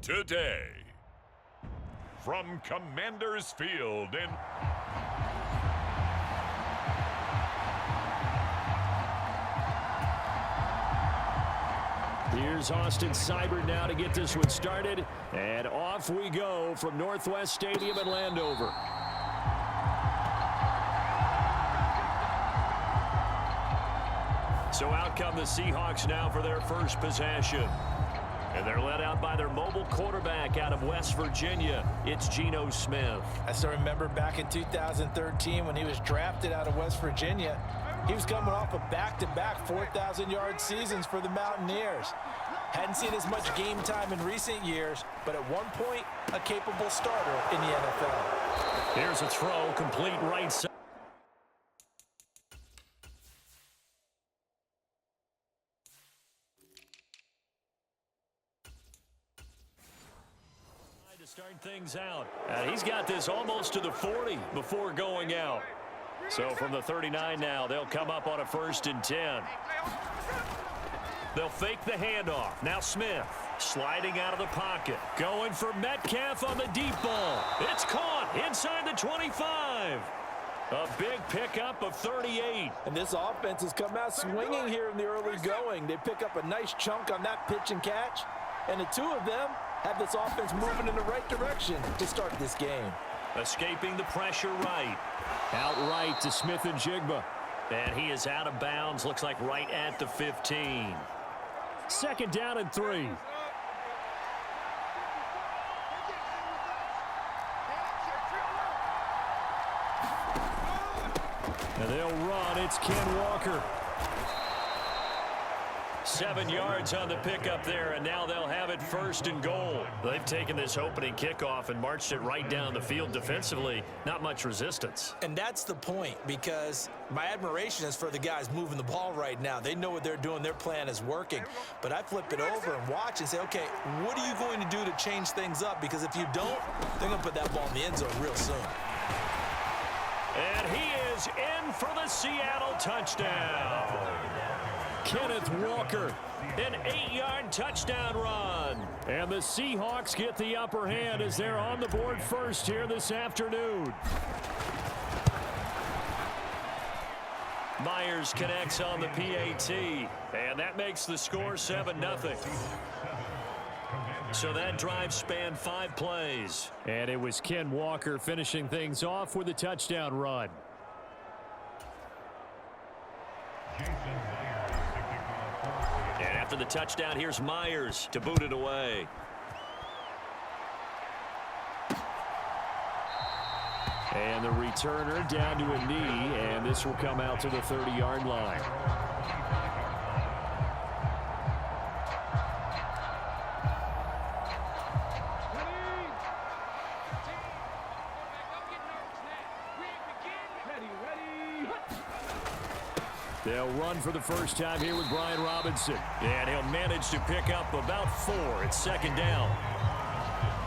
today. From Commander's Field in... Here's Austin Seibert now to get this one started. And off we go from Northwest Stadium in Landover. So out come the Seahawks now for their first possession. And they're led out by their mobile quarterback out of West Virginia. It's Geno Smith. I still remember back in 2013 when he was drafted out of West Virginia. He was coming off of back-to-back 4,000-yard seasons for the Mountaineers. Hadn't seen as much game time in recent years, but at one point, a capable starter in the NFL. Here's a throw, complete right side. To start things out. And he's got this almost to the 40 before going out. So from the 39 now, they'll come up on a 1st and 10. They'll fake the handoff. Now Smith sliding out of the pocket. Going for Metcalf on the deep ball. It's caught inside the 25. A big pickup of 38. And this offense has come out swinging here in the early going. They pick up a nice chunk on that pitch and catch. And the two of them have this offense moving in the right direction to start this game. Escaping the pressure right. Outright to Smith and Jigba. And he is out of bounds. Looks like right at the 15. 2nd down and 3. And they'll run. It's Ken Walker. 7 yards on the pickup there, and now they'll have it 1st and goal. They've taken this opening kickoff and marched it right down the field defensively. Not much resistance. And that's the point, because my admiration is for the guys moving the ball right now. They know what they're doing. Their plan is working. But I flip it over and watch and say, okay, what are you going to do to change things up? Because if you don't, they're going to put that ball in the end zone real soon. And he is in for the Seattle touchdown. Kenneth Walker, an 8-yard touchdown run. And the Seahawks get the upper hand as they're on the board first here this afternoon. Myers connects on the PAT, and that makes the score 7-0. So that drive spanned 5 plays. And it was Ken Walker finishing things off with a touchdown run. And after the touchdown, here's Myers to boot it away. And the returner down to a knee, and this will come out to the 30-yard line. They'll run for the first time here with Brian Robinson. And he'll manage to pick up about 4. It's 2nd down.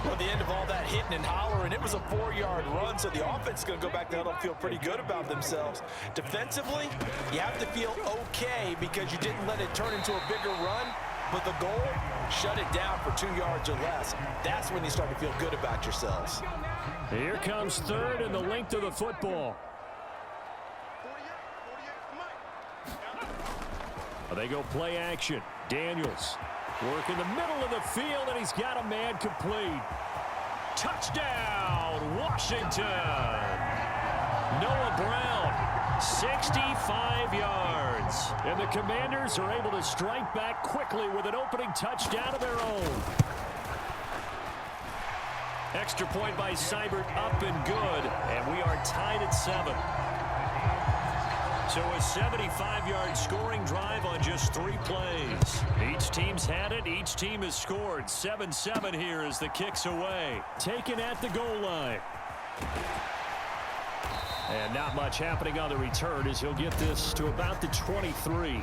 Well, at the end of all that hitting and hollering, it was a 4-yard run, so the offense is going to go back to huddle and feel pretty good about themselves. Defensively, you have to feel okay because you didn't let it turn into a bigger run, but the goal, shut it down for 2 yards or less. That's when you start to feel good about yourselves. Here comes 3rd and the length of the football. They go play action. Daniels work in the middle of the field, and he's got a man complete. Touchdown, Washington. Noah Brown, 65 yards. And the Commanders are able to strike back quickly with an opening touchdown of their own. Extra point by Seibert, up and good. And we are tied at 7. So a 75-yard scoring drive on just 3 plays. Each team's had it. Each team has scored. 7-7 here as the kick's away. Taken at the goal line. And not much happening on the return as he'll get this to about the 23.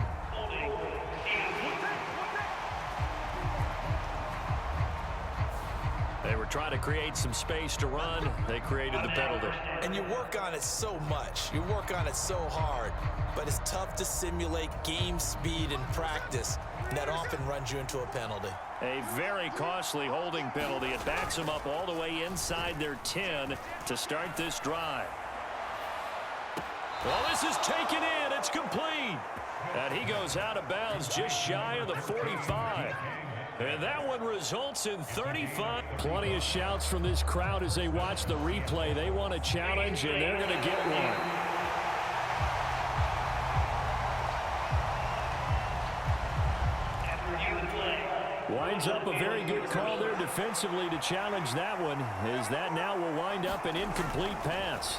They were trying to create some space to run. They created the penalty. And you work on it so much. You work on it so hard. but it's tough to simulate game speed in practice, and that often runs you into a penalty. A very costly holding penalty. It backs them up all the way inside their 10 to start this drive. Well, this is taken in. It's complete. And he goes out of bounds just shy of the 45. And that one results in 35. Plenty of shouts from this crowd as they watch the replay. They want a challenge, and they're going to get one. Winds up a very good call there defensively to challenge that one, as that now will wind up an incomplete pass.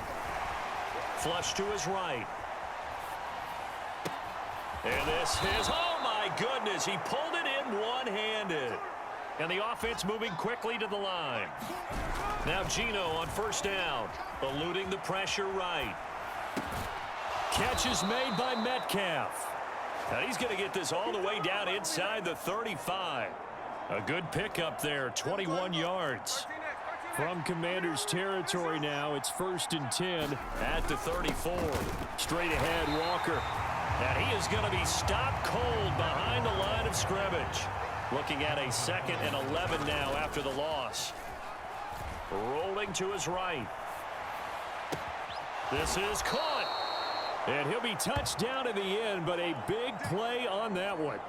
Flush to his right. And this is, oh my goodness, he pulled it in one-handed. And the offense moving quickly to the line. Now Gino on first down, eluding the pressure right. Catch is made by Metcalf. Now he's going to get this all the way down inside the 35. A good pickup there, 21 yards. From Commanders territory now, it's 1st and 10 at the 34. Straight ahead, Walker. And he is going to be stopped cold behind the line of scrimmage. Looking at a 2nd and 11 now after the loss. Rolling to his right. This is caught. And he'll be touched down in the end, but a big play on that one.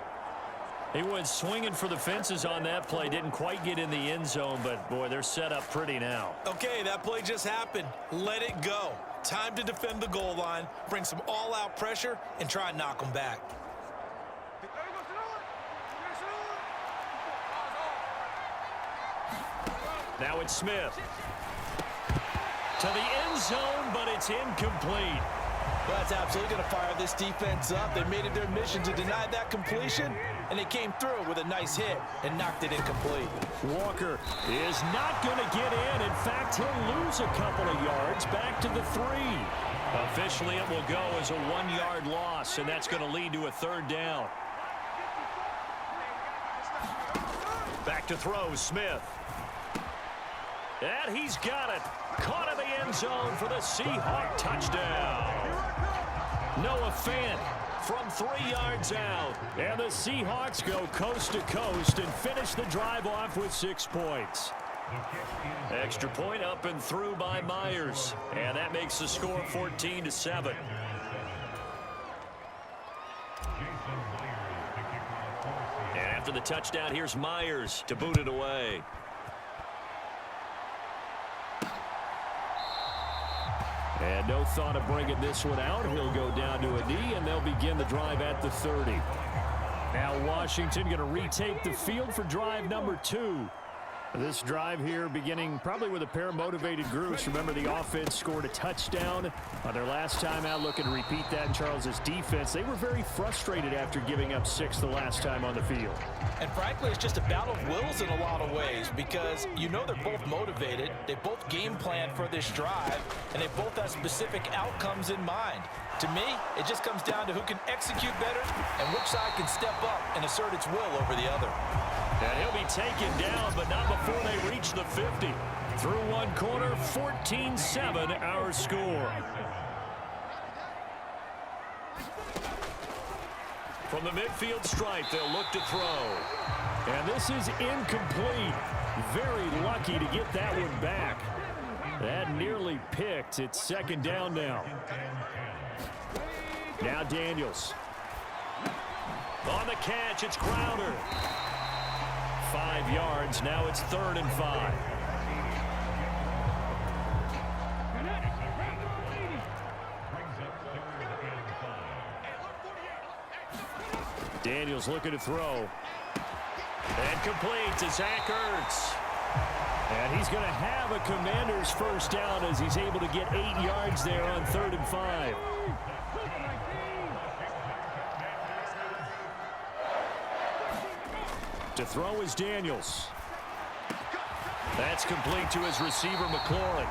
He went swinging for the fences on that play. Didn't quite get in the end zone, but, boy, they're set up pretty now. Okay, that play just happened. Let it go. Time to defend the goal line, bring some all-out pressure, and try and knock them back. Now it's Smith. To the end zone, but it's incomplete. Well, that's absolutely going to fire this defense up. They made it their mission to deny that completion, and they came through with a nice hit and knocked it incomplete. Walker is not going to get in. In fact, he'll lose a couple of yards back to the 3. Officially, it will go as a 1-yard loss, and that's going to lead to a 3rd down. Back to throw, Smith. And he's got it. Caught in the end zone for the Seahawks touchdown. Noah Fant from 3 yards out. And the Seahawks go coast to coast and finish the drive off with 6 points. Extra point up and through by Myers. And that makes the score 14-7. And after the touchdown, here's Myers to boot it away. And no thought of bringing this one out. He'll go down to a knee, and they'll begin the drive at the 30. Now Washington going to retake the field for drive number 2. This drive here beginning probably with a pair of motivated groups. Remember, the offense scored a touchdown on their last time out. Looking to repeat that in Charles's defense. They were very frustrated after giving up 6 the last time on the field. And frankly, it's just a battle of wills in a lot of ways, because you know they're both motivated. They both game plan for this drive, and they both have specific outcomes in mind. To me, it just comes down to who can execute better and which side can step up and assert its will over the other. And he'll be taken down, but not before they reach the 50. Through one quarter, 14-7 our score. From the midfield stripe, they'll look to throw. And this is incomplete. Very lucky to get that one back. That nearly picked. It's 2nd down now. Now Daniels. On the catch, it's Crowder. 5 yards. Now it's 3rd and 5. Daniels looking to throw. And complete to Zach Ertz. And he's going to have a Commander's first down as he's able to get 8 yards there on 3rd and 5. To throw is Daniels. That's complete to his receiver, McLaurin.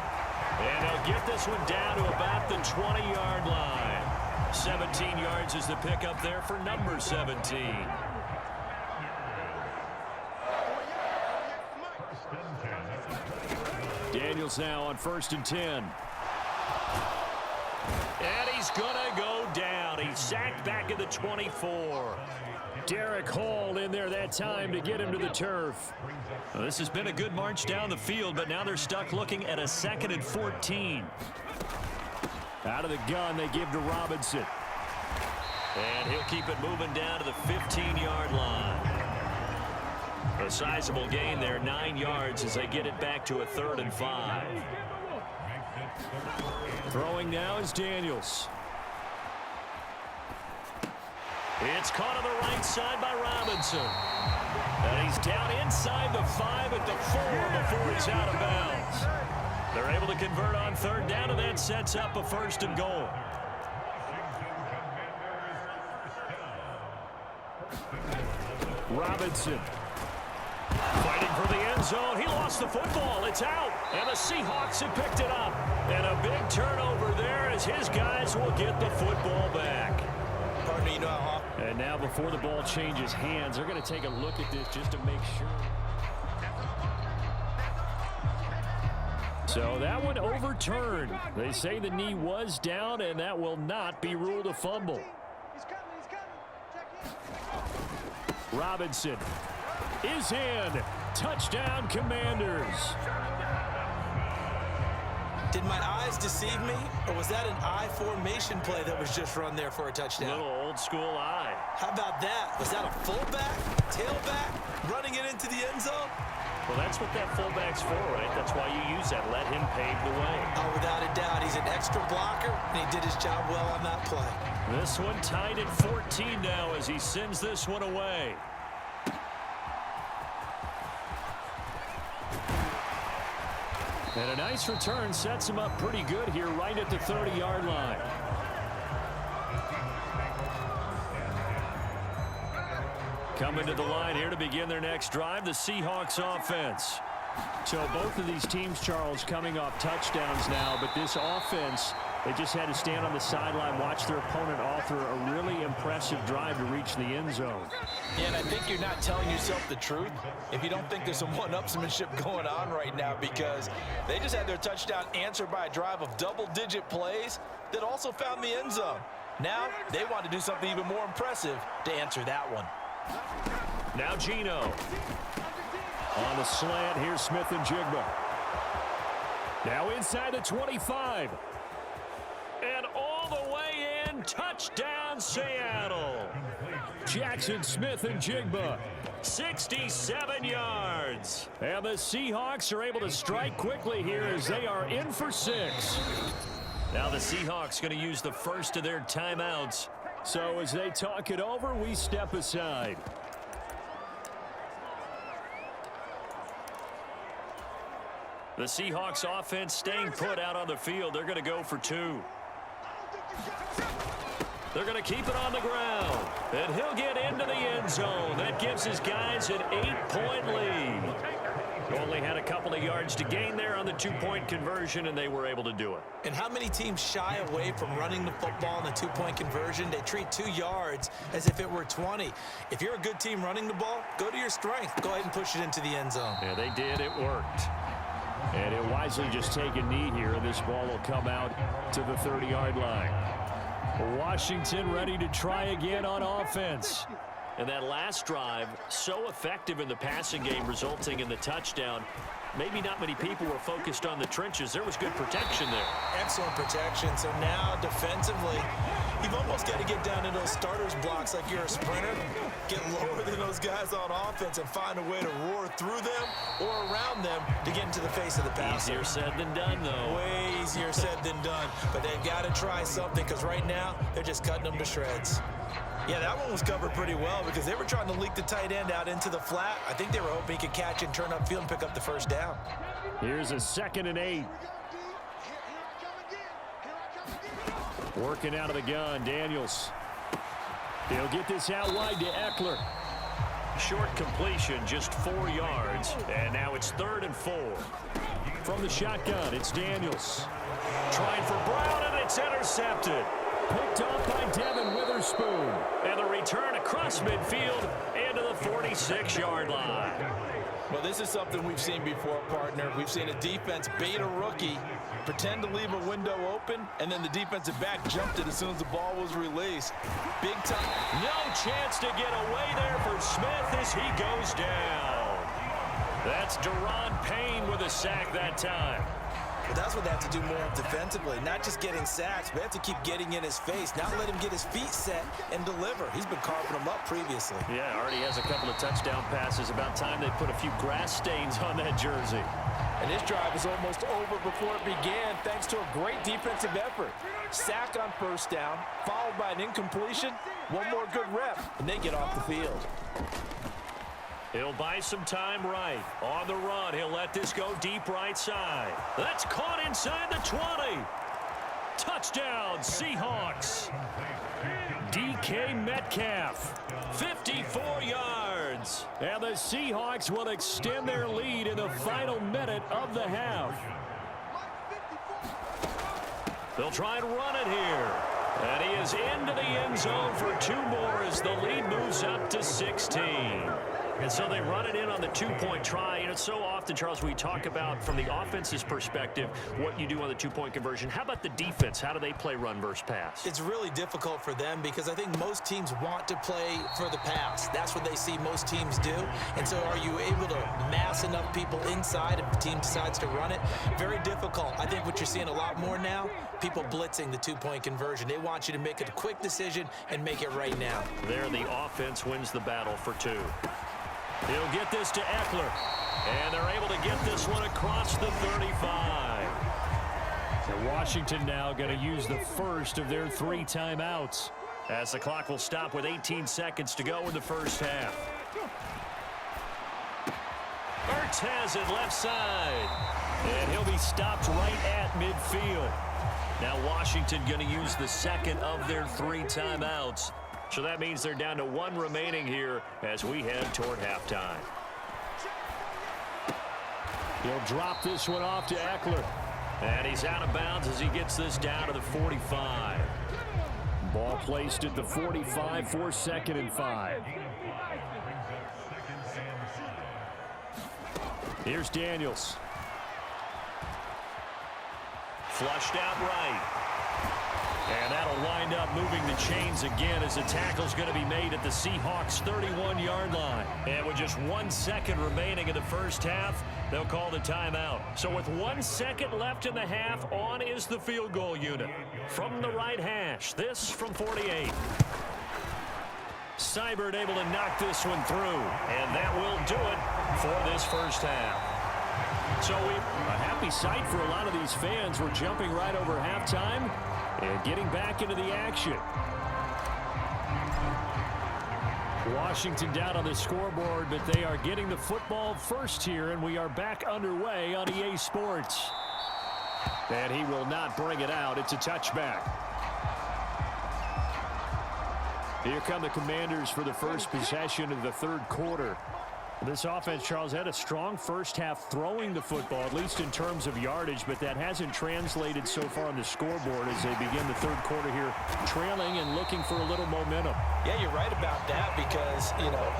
And he'll get this one down to about the 20-yard line. 17 yards is the pickup there for number 17. Daniels now on 1st and 10. And he's going to go down. but he's sacked back at the 24. Derek Hall in there that time to get him to the turf. Well, this has been a good march down the field, but now they're stuck looking at a 2nd and 14. Out of the gun, they give to Robinson. And he'll keep it moving down to the 15-yard line. A sizable gain there, 9 yards as they get it back to a 3rd and 5. Throwing now is Daniels. It's caught on the right side by Robinson. And he's down inside the 5 at the 4 before he's out of bounds. They're able to convert on 3rd down, and that sets up a 1st and goal. Robinson. Fighting for the end zone. He lost the football. It's out. And the Seahawks have picked it up. And a big turnover there as his guys will get the football back. Pardon me, you know how. And now before the ball changes hands, they're going to take a look at this just to make sure. So that one overturned. They say the knee was down, and that will not be ruled a fumble. Robinson is in. Touchdown, Commanders. Did my eyes deceive me, or was that an I formation play that was just run there for a touchdown? Little old school eye. How about that? Was that a fullback, tailback, running it into the end zone? Well, that's what that fullback's for, right? That's why you use that. Let him pave the way. Oh, without a doubt. He's an extra blocker, and he did his job well on that play. This one tied at 14 now as he sends this one away. And a nice return sets him up pretty good here right at the 30-yard line. Coming to the line here to begin their next drive, the Seahawks offense. So both of these teams, Charles, coming off touchdowns now, but this offense, they just had to stand on the sideline, watch their opponent author a really impressive drive to reach the end zone. Yeah, and I think you're not telling yourself the truth if you don't think there's some one-upsmanship going on right now, because they just had their touchdown answered by a drive of double-digit plays that also found the end zone. Now they want to do something even more impressive to answer that one. Now Geno. On the slant, here's Smith and Jigba. Now inside the 25. And all the way in, touchdown Seattle. Jackson Smith and Jigba. 67 yards. And the Seahawks are able to strike quickly here as they are in for 6. Now the Seahawks going to use the first of their timeouts. So as they talk it over, we step aside. The Seahawks offense staying put out on the field. They're going to go for 2. They're going to keep it on the ground. And he'll get into the end zone. That gives his guys an 8-point lead. Only had a couple of yards to gain there on the 2-point conversion, and they were able to do it. And how many teams shy away from running the football in the 2-point conversion? They treat 2 yards as if it were 20. If you're a good team running the ball, go to your strength. Go ahead and push it into the end zone. Yeah, they did. It worked. And it wisely just take a knee here, and this ball will come out to the 30-yard line. Washington ready to try again on offense. And that last drive, so effective in the passing game, resulting in the touchdown. Maybe not many people were focused on the trenches. There was good protection there. Excellent protection. So now defensively, you've almost got to get down in those starters blocks like you're a sprinter. Get lower than those guys on offense and find a way to roar through them or around them to get into the face of the passer. Easier said than done, though. Way easier said than done. But they've got to try something, because right now they're just cutting them to shreds. Yeah, that one was covered pretty well because they were trying to leak the tight end out into the flat. I think they were hoping he could catch and turn upfield and pick up the first down. Here's a 2nd and 8. Working out of the gun, Daniels. He'll get this out wide to Eckler. Short completion, just 4 yards, and now it's 3rd and 4. From the shotgun, it's Daniels. Trying for Brown, and it's intercepted. Picked up by Devin Witherspoon. And the return across midfield into the 46-yard line. Well, this is something we've seen before, partner. We've seen a defense bait a rookie, pretend to leave a window open, and then the defensive back jumped it as soon as the ball was released. Big time. No chance to get away there for Smith as he goes down. That's Deron Payne with a sack that time. But that's what they have to do more of defensively, not just getting sacks, but they have to keep getting in his face, not let him get his feet set and deliver. He's been carving them up previously. Yeah, already has a couple of touchdown passes. About time they put a few grass stains on that jersey. And this drive was almost over before it began thanks to a great defensive effort. Sack on first down, followed by an incompletion, one more good rep, and they get off the field. He'll buy some time right. On the run, he'll let this go deep right side. That's caught inside the 20. Touchdown, Seahawks. DK Metcalf, 54 yards. And the Seahawks will extend their lead in the final minute of the half. They'll try and run it here. And he is into the end zone for 2 more as the lead moves up to 16. And so they run it in on the 2-point try. And it's so often, Charles, we talk about from the offense's perspective what you do on the 2-point conversion. How about the defense? How do they play run versus pass? It's really difficult for them because I think most teams want to play for the pass. That's what they see most teams do. And so are you able to mass enough people inside if the team decides to run it? Very difficult. I think what you're seeing a lot more now, people blitzing the 2-point conversion. They want you to make a quick decision and make it right now. There, the offense wins the battle for 2. He'll get this to Eckler, and they're able to get this one across the 35. So Washington now going to use the first of their 3 timeouts. As the clock will stop with 18 seconds to go in the first half. Ertz has it left side, and he'll be stopped right at midfield. Now Washington going to use the second of their 3 timeouts. So that means they're down to 1 remaining here as we head toward halftime. He'll drop this one off to Eckler. And he's out of bounds as he gets this down to the 45. Ball placed at the 45 for 2nd and 5. Here's Daniels. Flushed out right. And that'll wind up moving the chains again as the tackle's going to be made at the Seahawks' 31-yard line. And with just 1 second remaining in the first half, they'll call the timeout. So with 1 second left in the half, on is the field goal unit. From the right hash, this from 48. Seibert able to knock this one through. And that will do it for this first half. So a happy sight for a lot of these fans. We're jumping right over halftime and getting back into the action. Washington down on the scoreboard, but they are getting the football first here, and we are back underway on EA Sports. And he will not bring it out. It's a touchback. Here come the Commanders for the first possession of the 3rd quarter. This offense, Charles, had a strong first half throwing the football, at least in terms of yardage, but that hasn't translated so far on the scoreboard as they begin the 3rd quarter here, trailing and looking for a little momentum. Yeah, you're right about that because,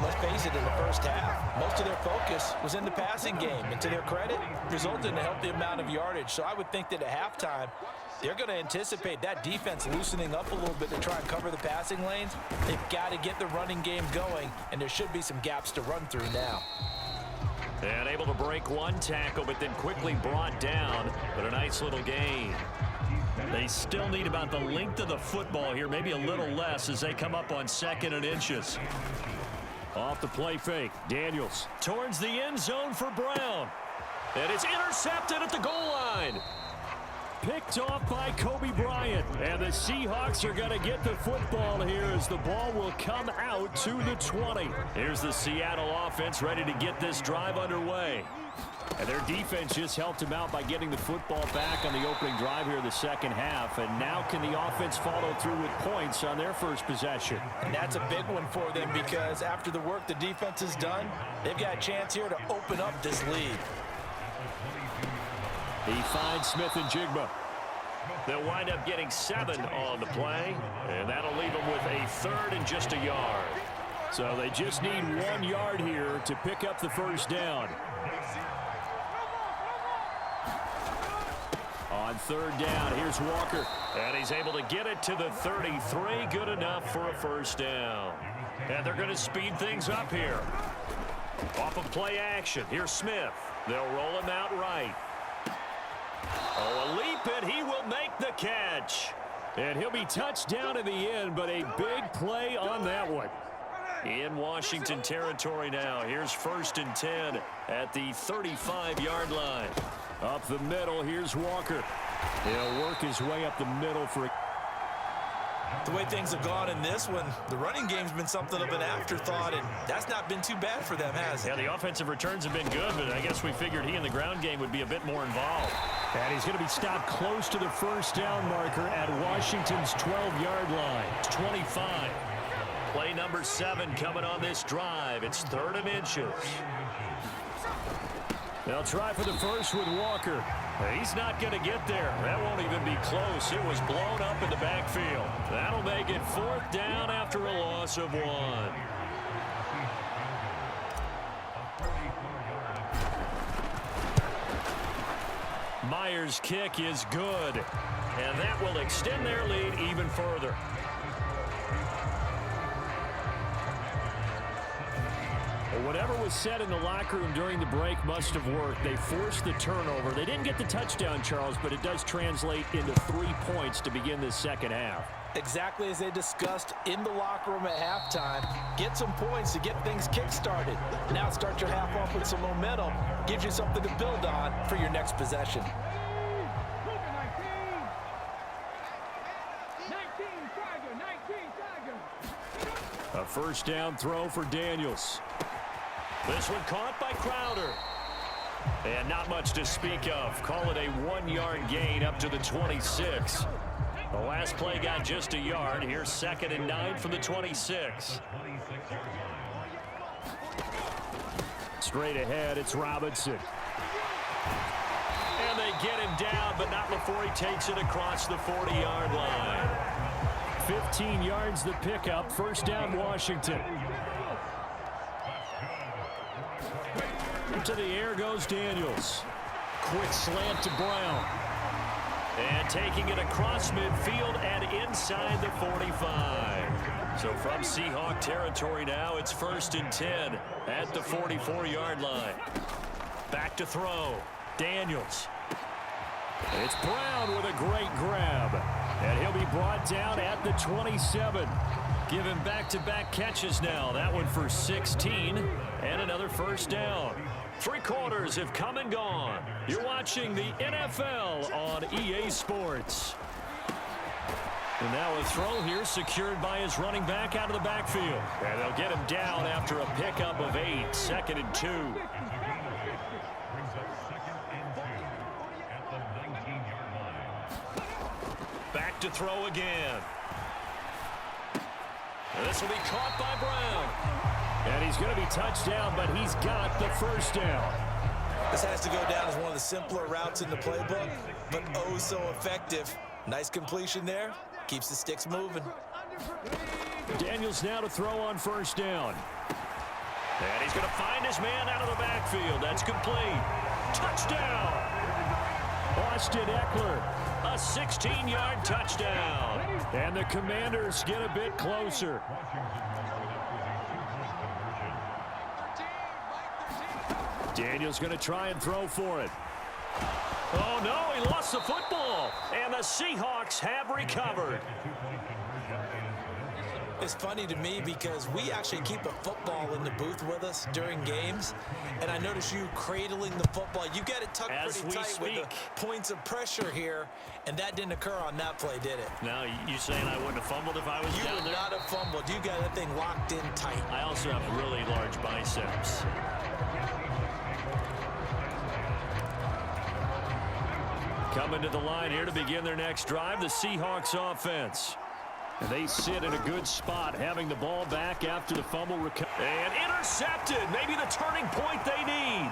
let's face it, in the first half, most of their focus was in the passing game. And to their credit, resulted in a healthy amount of yardage. So I would think that at halftime, they're going to anticipate that defense loosening up a little bit to try and cover the passing lanes. They've got to get the running game going, and there should be some gaps to run through now. And able to break 1 tackle, but then quickly brought down, but a nice little gain. They still need about the length of the football here, maybe a little less as they come up on 2nd and inches. Off the play fake, Daniels. Towards the end zone for Brown. And it's intercepted at the goal line. Picked off by Kobe Bryant. And the Seahawks are going to get the football here as the ball will come out to the 20. Here's the Seattle offense ready to get this drive underway. And their defense just helped them out by getting the football back on the opening drive here in the second half. And now can the offense follow through with points on their first possession? And that's a big one for them because after the work the defense has done, they've got a chance here to open up this lead. He finds Smith and Jigba. They'll wind up getting 7 on the play, and that'll leave them with a 3rd and just a yard. So they just need 1 yard here to pick up the first down. On third down, here's Walker. And he's able to get it to the 33. Good enough for a first down. And they're going to speed things up here. Off of play action, here's Smith. They'll roll him out right. Oh, a leap, and he will make the catch. And he'll be touched down in the end, but a big play on that one. In Washington territory now. Here's 1st and 10 at the 35-yard line. Up the middle, here's Walker. He'll work his way up the middle for a... The way things have gone in this one, the running game's been something of an afterthought, and that's not been too bad for them, has it? Yeah, the offensive returns have been good, but I guess we figured he in the ground game would be a bit more involved. And he's going to be stopped close to the first down marker at Washington's 12-yard line. It's 25. Play number 7 coming on this drive. It's 3rd and inches. They'll try for the first with Walker. He's not going to get there. That won't even be close. It was blown up in the backfield. That'll make it 4th down after a loss of 1. Myers' kick is good, and that will extend their lead even further. Whatever was said in the locker room during the break must have worked. They forced the turnover. They didn't get the touchdown, Charles, but it does translate into 3 points to begin this second half. Exactly as they discussed in the locker room at halftime. Get some points to get things kick-started. Now start your half off with some momentum. Gives you something to build on for your next possession. A first down throw for Daniels. This one caught by Crowder. And not much to speak of. Call it a 1-yard gain up to the 26. The last play got just a yard. Here's 2nd and 9 from the 26. Straight ahead, it's Robinson. And they get him down, but not before he takes it across the 40-yard line. 15 yards the pickup. First down, Washington. To the air goes Daniels. Quick slant to Brown. And taking it across midfield and inside the 45. So from Seahawk territory now, it's 1st and 10 at the 44-yard line. Back to throw. Daniels. It's Brown with a great grab. And he'll be brought down at the 27. Given back-to-back catches now. That one for 16 and another first down. 3 quarters have come and gone. You're watching the NFL on EA Sports. And now a throw here secured by his running back out of the backfield. And they'll get him down after a pickup of 8. 2nd and 2. Back to throw again. And this will be caught by Brown. And he's going to be touched down, but he's got the first down. This has to go down as one of the simpler routes in the playbook, but oh so effective. Nice completion there. Keeps the sticks moving. Daniels now to throw on first down. And he's going to find his man out of the backfield. That's complete. Touchdown. Austin Eckler. A 16-yard touchdown. And the Commanders get a bit closer. Daniels going to try and throw for it. Oh, no, he lost the football. And the Seahawks have recovered. It's funny to me because we actually keep a football in the booth with us during games, and I notice you cradling the football. You get it tucked pretty tight with the points of pressure here, and that didn't occur on that play, did it? Now, you saying I wouldn't have fumbled if I was down there? You would not have fumbled. You got that thing locked in tight. I also have really large biceps. Coming to the line here to begin their next drive, the Seahawks offense. And they sit in a good spot, having the ball back after the fumble recovery. And intercepted. Maybe the turning point they need.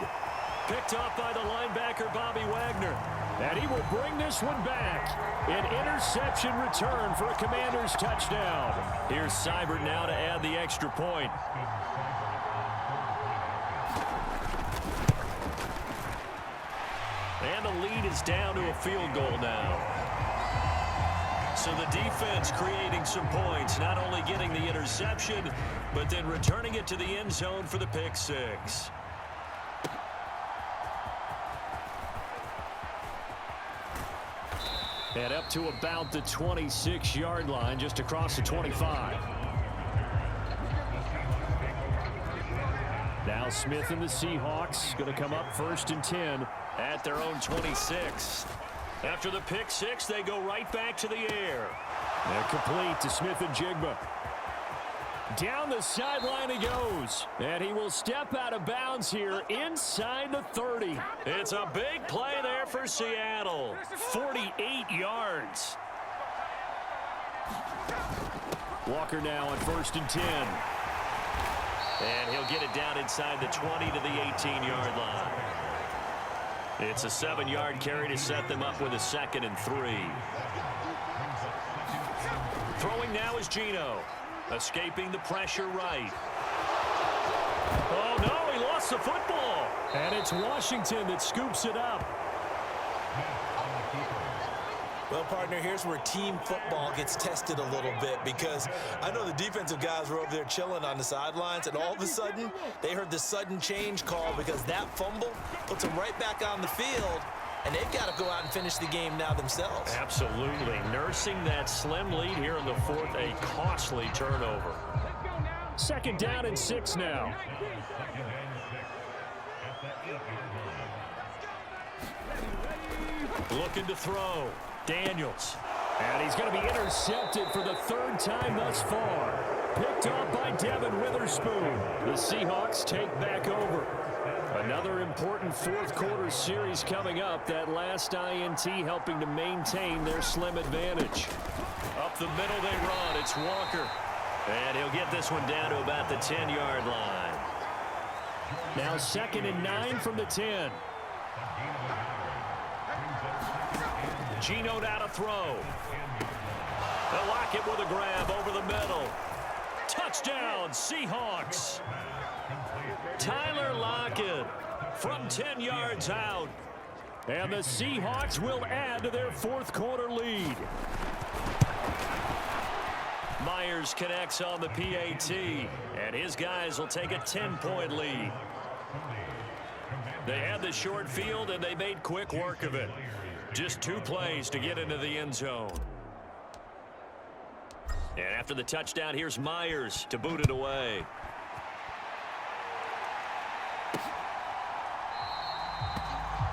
Picked off by the linebacker, Bobby Wagner. And he will bring this one back. An interception return for a Commanders touchdown. Here's Seibert now to add the extra point. And the lead is down to a field goal now. So the defense creating some points, not only getting the interception, but then returning it to the end zone for the pick six. And up to about the 26-yard line, just across the 25. Now Smith and the Seahawks going to come up 1st and 10 at their own 26. After the pick six, they go right back to the air. And complete to Smith and Jigba. Down the sideline he goes. And he will step out of bounds here inside the 30. It's a big play there for Seattle. 48 yards. Walker now on 1st and 10. And he'll get it down inside the 20 to the 18-yard line. It's a 7-yard carry to set them up with a 2nd and 3. Throwing now is Geno. Escaping the pressure right. Oh, no, he lost the football. And it's Washington that scoops it up. Well, partner, here's where team football gets tested a little bit, because I know the defensive guys were over there chilling on the sidelines, and all of a sudden, they heard the sudden change call because that fumble puts them right back on the field, and they've got to go out and finish the game now themselves. Absolutely. Nursing that slim lead here in the 4th, a costly turnover. 2nd down and 6 now. Looking to throw. Daniels. And he's going to be intercepted for the 3rd time thus far. Picked off by Devin Witherspoon. The Seahawks take back over. Another important 4th quarter series coming up. That last INT helping to maintain their slim advantage. Up the middle they run. It's Walker. And he'll get this one down to about the 10-yard line. Now 2nd and 9 from the 10. Geno now to throw. They'll lock it with a grab over the middle. Touchdown, Seahawks. Tyler Lockett from 10 yards out. And the Seahawks will add to their 4th quarter lead. Myers connects on the PAT, and his guys will take a 10-point lead. They had the short field, and they made quick work of it. Just 2 plays to get into the end zone. And after the touchdown, here's Myers to boot it away.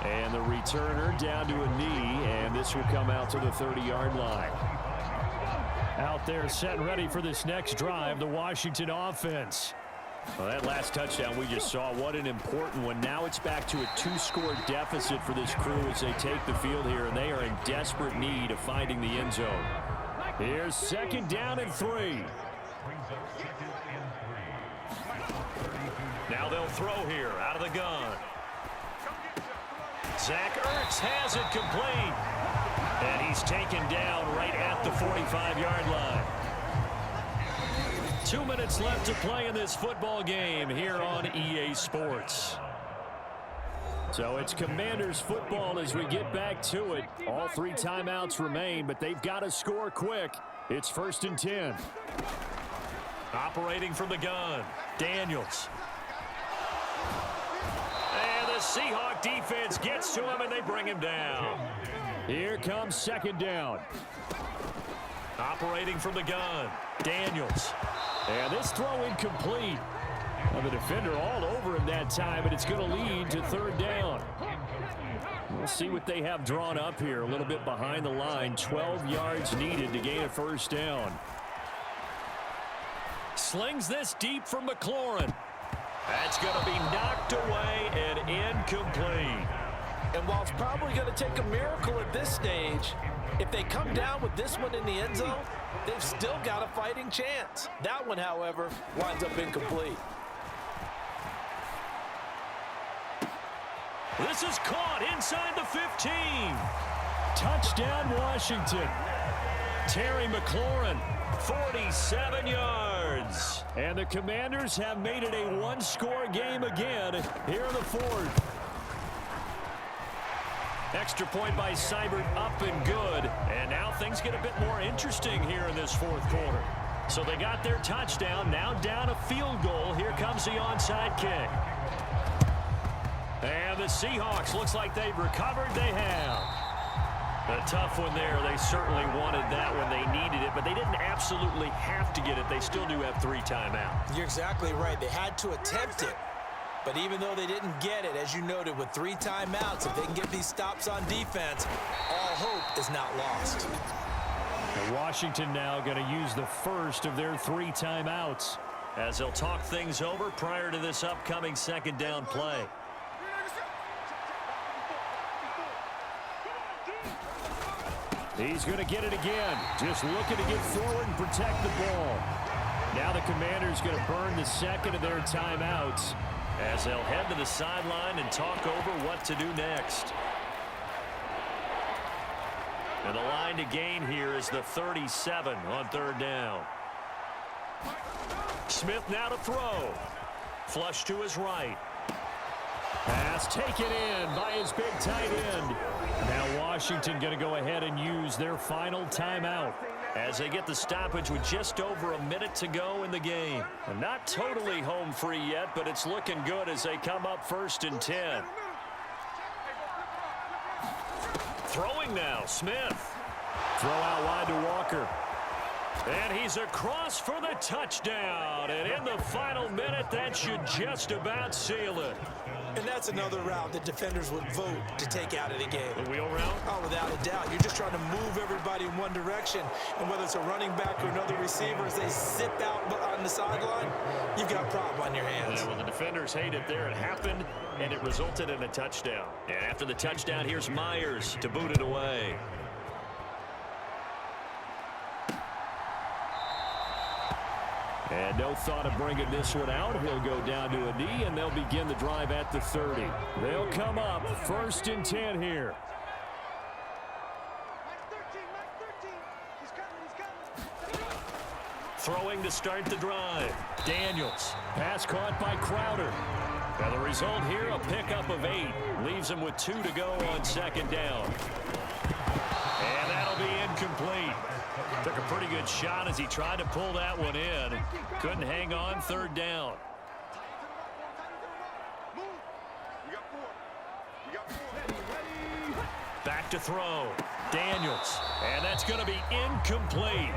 And the returner down to a knee, and this will come out to the 30-yard line. Out there set and ready for this next drive, the Washington offense. Well, that last touchdown we just saw, what an important one. Now it's back to a 2-score deficit for this crew as they take the field here, and they are in desperate need of finding the end zone. Here's 2nd down and 3. Now they'll throw here out of the gun. Zach Ertz has it complete. And he's taken down right at the 45-yard line. 2 minutes left to play in this football game here on EA Sports. So it's Commanders football as we get back to it. All 3 timeouts remain, but they've got to score quick. It's 1st and 10. Operating from the gun, Daniels. And the Seahawk defense gets to him, and they bring him down. Here comes 2nd down. Operating from the gun, Daniels. And this throw incomplete. Well, the defender all over him that time, and it's going to lead to 3rd down. We'll see what they have drawn up here. A little bit behind the line. 12 yards needed to gain a 1st down. Slings this deep from McLaurin. That's going to be knocked away and incomplete. And while it's probably going to take a miracle at this stage, if they come down with this one in the end zone, they've still got a fighting chance. That one, however, winds up incomplete. This is caught inside the 15. Touchdown, Washington. Terry McLaurin, 47 yards. And the Commanders have made it a one-score game again here in the fourth. Extra point by Seibert, up and good. And now things get a bit more interesting here in this fourth quarter. So they got their touchdown, now down a field goal. Here comes the onside kick. And the Seahawks, looks like they've recovered. They have. A tough one there. They certainly wanted that when they needed it, but they didn't absolutely have to get it. They still do have 3 timeouts. You're exactly right. They had to attempt it. But even though they didn't get it, as you noted, with 3 timeouts, if they can get these stops on defense, all hope is not lost. And Washington now going to use the first of their 3 timeouts as they'll talk things over prior to this upcoming second down play. He's going to get it again. Just looking to get forward and protect the ball. Now the Commanders going to burn the second of their timeouts as they'll head to the sideline and talk over what to do next. And the line to gain here is the 37 on third down. Smith now to throw. Flush to his right. Pass taken in by his big tight end. Now Washington going to go ahead and use their final timeout as they get the stoppage with just over a minute to go in the game. And not totally home free yet, but it's looking good as they come up 1st and 10. Throwing now, Smith. Throw out wide to Walker. And he's across for the touchdown. And in the final minute, that should just about seal it. And that's another route that defenders would vote to take out of the game. The wheel route? Oh, without a doubt. You're just trying to move everybody in one direction. And whether it's a running back or another receiver, as they zip out on the sideline, you've got a problem on your hands. Yeah, well, the defenders hate it there. It happened, and it resulted in a touchdown. And after the touchdown, here's Myers to boot it away. And no thought of bringing this one out. He'll go down to a knee, and they'll begin the drive at the 30. They'll come up 1st and 10 here. Throwing to start the drive. Daniels. Pass caught by Crowder. Now the result here, a pickup of 8. Leaves him with 2 to go on second down. And that'll be incomplete. Took a pretty good shot as he tried to pull that one in. Couldn't hang on, 3rd down. Back to throw. Daniels. And that's going to be incomplete.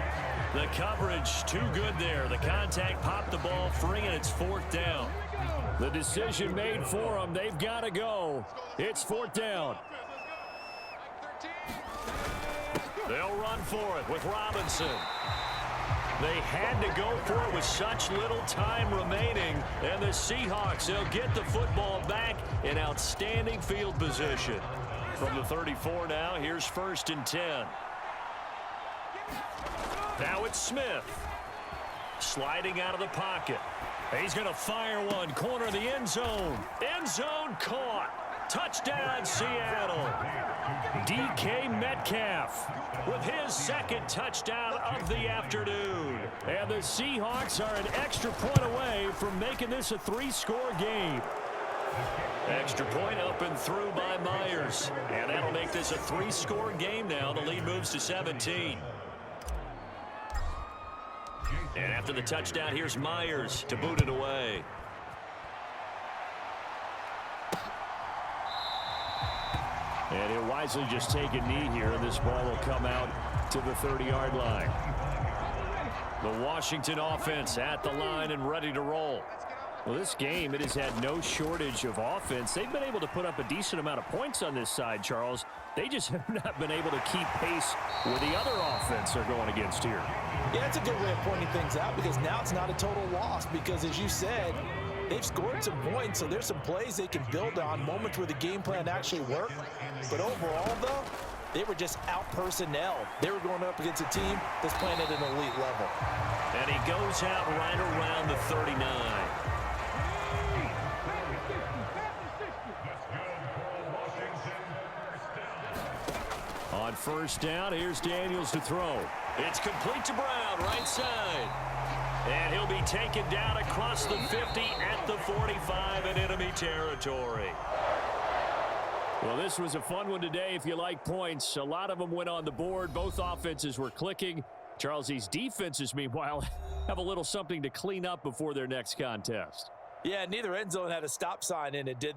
The coverage too good there. The contact popped the ball free, and it's 4th down. The decision made for them. They've got to go. It's 4th down. They'll run for it with Robinson. They had to go for it with such little time remaining. And the Seahawks, they'll get the football back in outstanding field position. From the 34 now, here's 1st and 10. Now it's Smith. Sliding out of the pocket. He's going to fire one. Corner of the end zone. End zone caught. Touchdown, Seattle. DK Metcalf with his 2nd touchdown of the afternoon. And the Seahawks are an extra point away from making this a 3-score game. Extra point up and through by Myers. And that'll make this a 3-score game now. The lead moves to 17. And after the touchdown, here's Myers to boot it away. And he'll wisely just take a knee here, and this ball will come out to the 30-yard line. The Washington offense at the line and ready to roll. Well, this game, it has had no shortage of offense. They've been able to put up a decent amount of points on this side, Charles. They just have not been able to keep pace with the other offense they're going against here. Yeah, that's a good way of pointing things out, because now it's not a total loss, because as you said, they've scored some points, so there's some plays they can build on, moments where the game plan actually worked. But overall, though, they were just out personnel. They were going up against a team that's playing at an elite level. And he goes out right around the 39. first down. Here's Daniels to throw. It's complete to Brown, right side. And he'll be taken down across the 50 at the 45 in enemy territory. Well, this was a fun one today if you like points. A lot of them went on the board. Both offenses were clicking. Charles, these defenses, meanwhile, have a little something to clean up before their next contest. Yeah, neither end zone had a stop sign in it, did